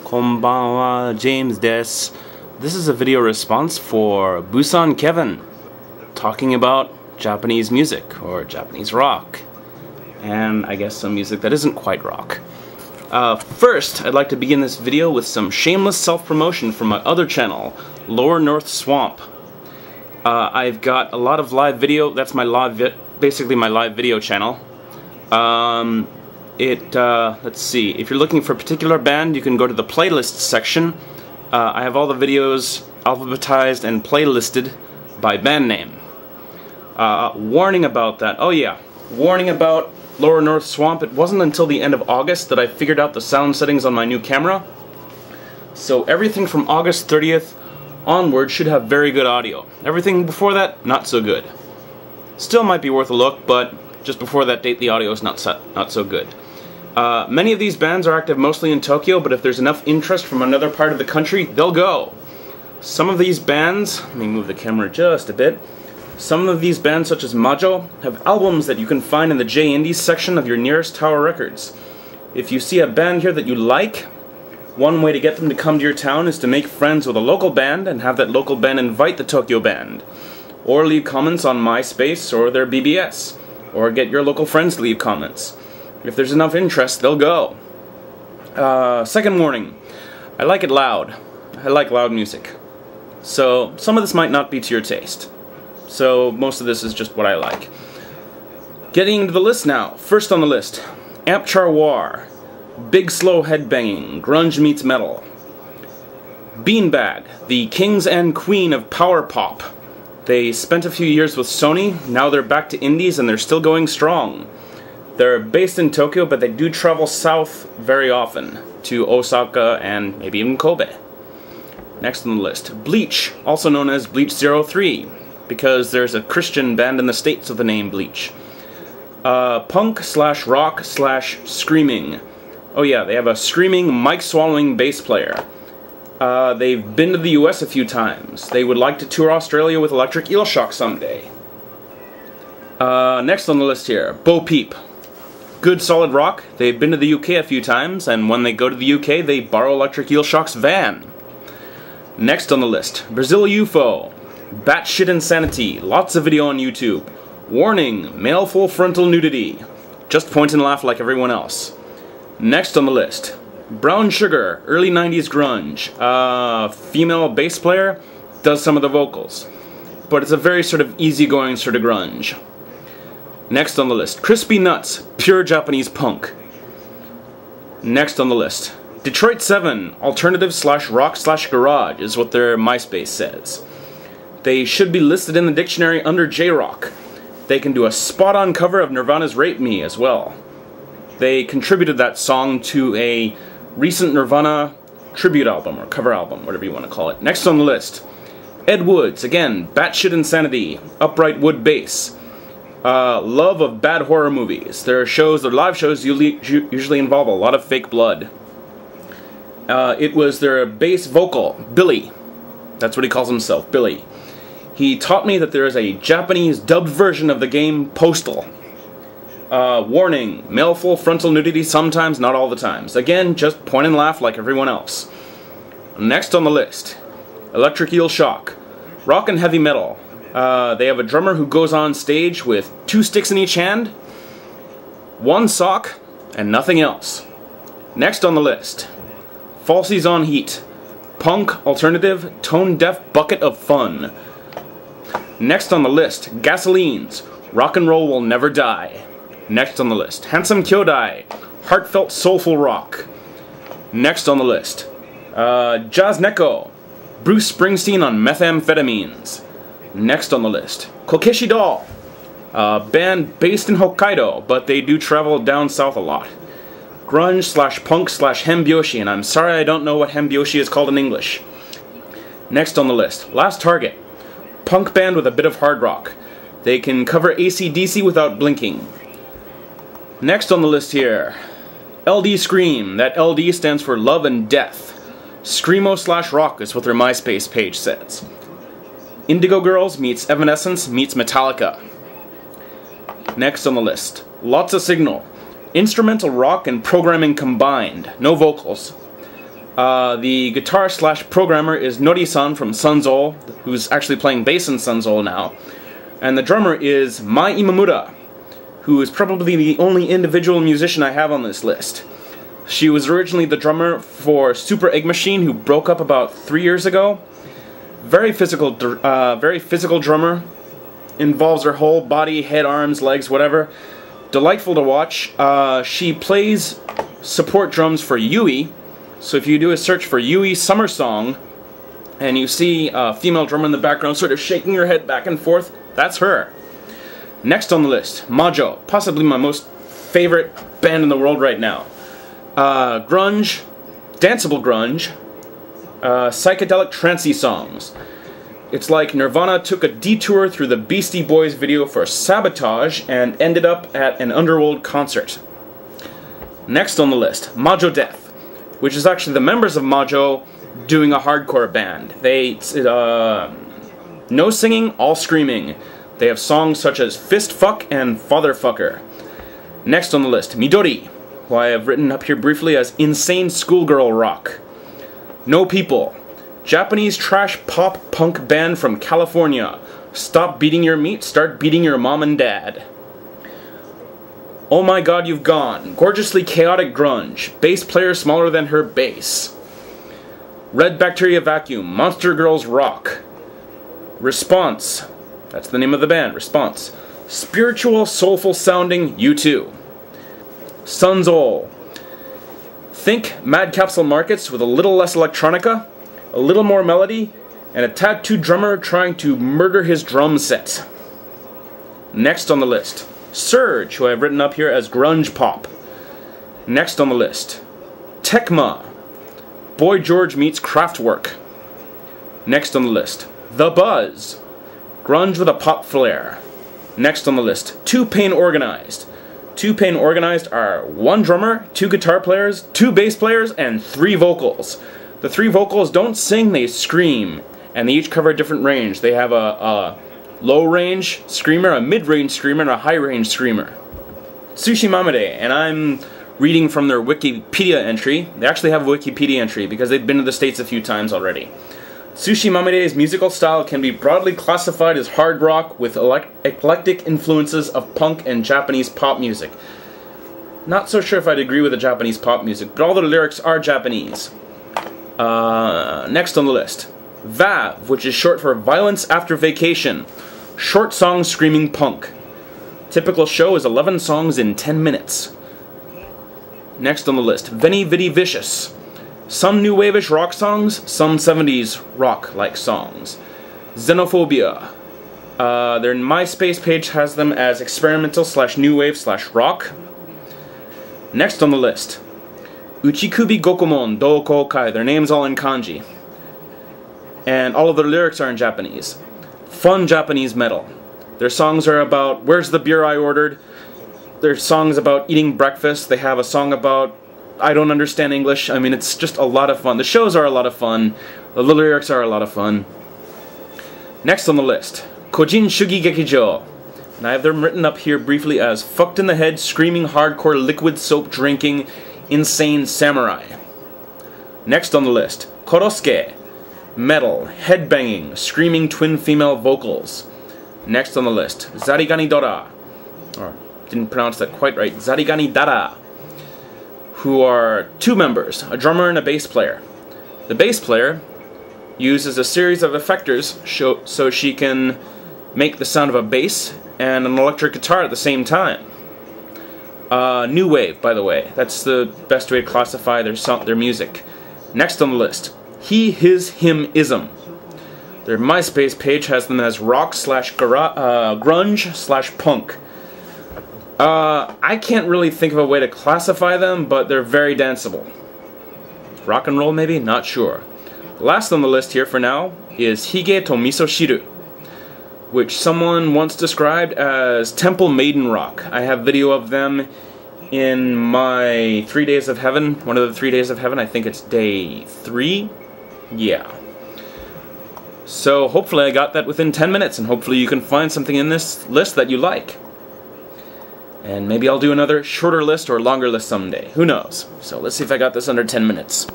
Konbanwa, James des. This is a video response for Busan Kevin, talking about Japanese music, or Japanese rock, and I guess some music that isn't quite rock. First, I'd like to begin this video with some shameless self-promotion from my other channel, Lower North Swamp. I've got a lot of live video. That's my basically my live video channel. Let's see, if you're looking for a particular band, you can go to the playlists section. I have all the videos alphabetized and playlisted by band name. Warning about that. Oh yeah, warning about Lower North Swamp. It wasn't until the end of August that I figured out the sound settings on my new camera. So everything from August 30th onward should have very good audio. Everything before that, not so good. Still might be worth a look, but just before that date the audio is not so good. Many of these bands are active mostly in Tokyo, but if there's enough interest from another part of the country, they'll go. Some of these bands, let me move the camera just a bit, some of these bands such as Majo have albums that you can find in the J-Indies section of your nearest Tower Records. If you see a band here that you like, one way to get them to come to your town is to make friends with a local band and have that local band invite the Tokyo band. Or leave comments on MySpace or their BBS. Or get your local friends to leave comments. If there's enough interest, they'll go. Second warning, I like it loud. I like loud music. So some of this might not be to your taste. So most of this is just what I like. Getting into the list now. First on the list, Ampcharwar. Big slow headbanging, grunge meets metal. Beanbag, the kings and queen of power pop. They spent a few years with Sony, now they're back to indies and they're still going strong. They're based in Tokyo, but they do travel south very often, to Osaka and maybe even Kobe. Next on the list, Bleach, also known as Bleach 03, because there's a Christian band in the States with the name Bleach. Punk slash rock slash screaming. Oh yeah, they have a screaming, mic-swallowing bass player. They've been to the US a few times. They would like to tour Australia with Electric Eel Shock someday. Next on the list here, Bo-Peep. Good solid rock. They've been to the UK a few times, and when they go to the UK, they borrow Electric Eel Shock's van. Next on the list, Brazil UFO. Batshit insanity. Lots of video on YouTube. Warning, male full frontal nudity. Just point and laugh like everyone else. Next on the list, Brown Sugar, early 90s grunge. Female bass player, does some of the vocals. But it's a very sort of easygoing sort of grunge. Next on the list, Crispy Nuts, pure Japanese punk. Next on the list, Detroit 7, alternative slash rock slash garage is what their MySpace says. They should be listed in the dictionary under J-Rock. They can do a spot-on cover of Nirvana's Rape Me as well. They contributed that song to a recent Nirvana tribute album, or cover album, whatever you want to call it. Next on the list, Ed Woods, again, batshit insanity, upright wood bass. Love of bad horror movies. Their live shows usually involve a lot of fake blood. It was their bass vocal, Billy. That's what he calls himself, Billy. He taught me that there is a Japanese dubbed version of the game Postal. Warning, male full frontal nudity sometimes, not all the times. Again, just point and laugh like everyone else. Next on the list, Electric Eel Shock. Rock and heavy metal. They have a drummer who goes on stage with 2 sticks in each hand, 1 sock, and nothing else. Next on the list, Falsies on Heat. Punk, alternative, tone-deaf bucket of fun. Next on the list, Gasolines. Rock and roll will never die. Next on the list, Handome Kyoudai. Heartfelt soulful rock. Next on the list, Jazzneko. Bruce Springsteen on methamphetamines. Next on the list, Kokeshi Doll. Band based in Hokkaido, but they do travel down south a lot. Grunge slash punk slash hembyoshi, and I'm sorry I don't know what hembyoshi is called in English. Next on the list, Last Target. Punk band with a bit of hard rock. They can cover AC/DC without blinking. Next on the list here, LD Scream. That LD stands for Love and Death. Screamo slash rock is what their MySpace page says. Indigo Girls meets Evanescence meets Metallica. Next on the list, Lotsa Signal. Instrumental rock and programming combined. No vocals. The guitar slash programmer is Nori-san from Sunzol, who's actually playing bass in Sunzol now. And the drummer is Mai Imamura, who is probably the only individual musician I have on this list. She was originally the drummer for Super Egg Machine, who broke up about 3 years ago. Very physical drummer. Involves her whole body, head, arms, legs, whatever. Delightful to watch. She plays support drums for Yui. So if you do a search for Yui Summer Song, and you see a female drummer in the background sort of shaking her head back and forth, that's her. Next on the list, Majo, possibly my most favorite band in the world right now. Grunge, danceable grunge, psychedelic trancey songs. It's like Nirvana took a detour through the Beastie Boys video for Sabotage and ended up at an Underworld concert. Next on the list, MAJODEATH, which is actually the members of Majo doing a hardcore band. They, no singing, all screaming. They have songs such as Fist Fuck and Fatherfucker. Next on the list, Midori, who I have written up here briefly as Insane Schoolgirl Rock. No People, Japanese trash pop punk band from California. Stop beating your meat, start beating your mom and dad. Oh My God You've Gone, gorgeously chaotic grunge, bass player smaller than her bass. Red Bacteria Vacuum, Monster Girls Rock. Response, that's the name of the band, Response. Spiritual, soulful sounding U2. Sunzol. Think Mad Capsule Markets with a little less electronica, a little more melody, and a tattooed drummer trying to murder his drum set. Next on the list, Surge, who I have written up here as grunge pop. Next on the list, Techma, Boy George meets Kraftwerk. Next on the list, The Buzz, grunge with a pop flair. Next on the list, Two Pain Organized. Two Pain Organized are 1 drummer, 2 guitar players, 2 bass players, and 3 vocals. The 3 vocals don't sing, they scream, and they each cover a different range. They have a low-range screamer, a mid-range screamer, and a high-range screamer. Tsushimamire, and I'm reading from their Wikipedia entry. They actually have a Wikipedia entry because they've been to the States a few times already. Tsushimamire's musical style can be broadly classified as hard rock with eclectic influences of punk and Japanese pop music. Not so sure if I'd agree with the Japanese pop music, but all their lyrics are Japanese. Next on the list, VAV, which is short for Violence After Vacation. Short song screaming punk. Typical show is 11 songs in 10 minutes. Next on the list, Veni, Vidi, Vicious. Some new wave-ish rock songs, some 70s rock-like songs. Xenophobia. Their MySpace page has them as experimental / new wave / rock. Next on the list, Uchikubi Gokomon Do Kokai. Their name's all in kanji. And all of their lyrics are in Japanese. Fun Japanese metal. Their songs are about where's the beer I ordered. Their songs about eating breakfast. They have a song about I don't understand English. I mean, it's just a lot of fun. The shows are a lot of fun. The lyrics are a lot of fun. Next on the list, Kojin Shugi Gekijo. And I have them written up here briefly as fucked in the head, screaming hardcore, liquid soap drinking, insane samurai. Next on the list, Korosuke. Metal, headbanging, screaming twin female vocals. Next on the list, Zarigani Dora. Or, didn't pronounce that quite right. Zarigani Dara. Who are 2 members, a drummer and a bass player. The bass player uses a series of effectors so she can make the sound of a bass and an electric guitar at the same time. New wave, by the way. That's the best way to classify their music. Next on the list, He, His, Him, Ism. Their MySpace page has them as rock / grunge / punk. I can't really think of a way to classify them, but they're very danceable. Rock and roll, maybe? Not sure. Last on the list here for now is Hige to Miso Shiru, which someone once described as Temple Maiden Rock. I have video of them in my 3 Days of Heaven, one of the 3 Days of Heaven. I think it's day 3. Yeah. So hopefully I got that within 10 minutes, and hopefully you can find something in this list that you like. And maybe I'll do another shorter list or longer list someday. Who knows? So let's see if I got this under 10 minutes.